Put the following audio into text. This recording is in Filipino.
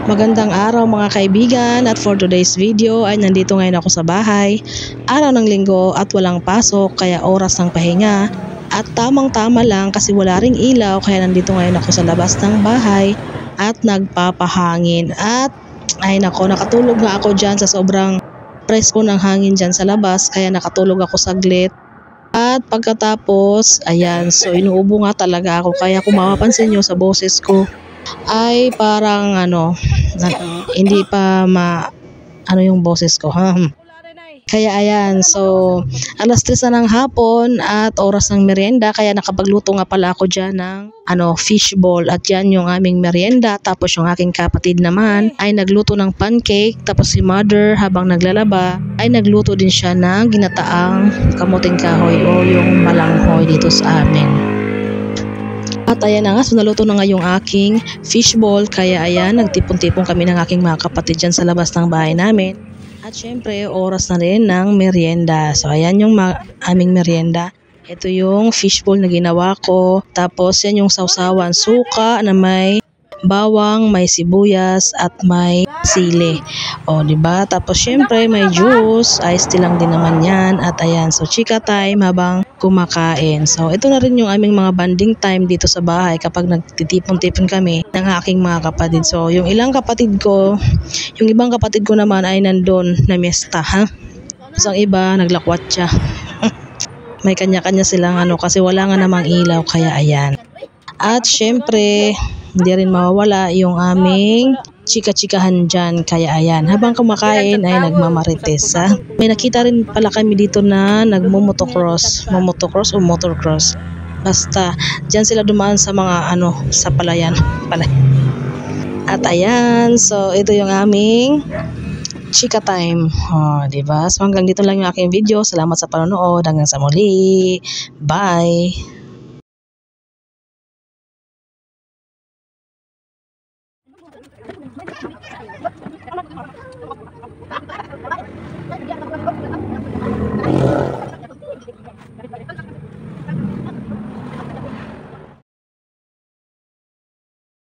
Magandang araw mga kaibigan, at for today's video ay nandito ngayon ako sa bahay. Araw ng linggo at walang pasok kaya oras ng pahinga, at tamang tama lang kasi wala ring ilaw kaya nandito ngayon ako sa labas ng bahay at nagpapahangin. At ay nako, nakatulog nga ako dyan sa sobrang presko ng hangin dyan sa labas kaya nakatulog ako saglit. At pagkatapos, ayan, so inuubo nga talaga ako kaya kung mapapansin nyo sa boses ko ay parang hindi pa ano yung boses ko, ha. Kaya ayan, so alas 3 na ng hapon at oras ng merienda kaya nakapagluto nga pala ako dyan ng fishball, at yan yung aming merienda. Tapos yung aking kapatid naman ay nagluto ng pancake, tapos si mother habang naglalaba ay nagluto din siya ng ginataang kamuting kahoy o yung malanghoy dito sa amin. At ayan na nga, so naluto na nga yung aking fishball kaya ayan, nagtipon-tipon kami ng aking mga kapatid dyan sa labas ng bahay namin. At syempre, oras na rin ng merienda. So ayan yung aming merienda. Ito yung fishball na ginawa ko. Tapos yan yung sausawan, suka na may bawang, may sibuyas at may sili. O, diba? Tapos syempre may juice, iced tea lang din naman yan. At ayan, so chika time habang kumakain. So ito na rin yung aming mga bonding time dito sa bahay kapag nagtitipon-tipon kami ng aking mga kapatid. So yung ibang kapatid ko naman ay nandun na miesta, ha. So ang iba naglakwat siya. May kanya-kanya silang kasi wala nga namang ilaw kaya ayan. At syempre, hindi rin mawawala yung aming chika-chikahan dyan. Kaya ayan, habang kumakain ay nagmamarites, ha. May nakita rin pala kami dito na nagmumotocross o motorcross. Basta, dyan sila dumaan sa mga sa palayan. At ayan, so ito yung aming chika time. Diba? So hanggang dito lang yung aking video. Salamat sa panonood. Hanggang sa muli. Bye!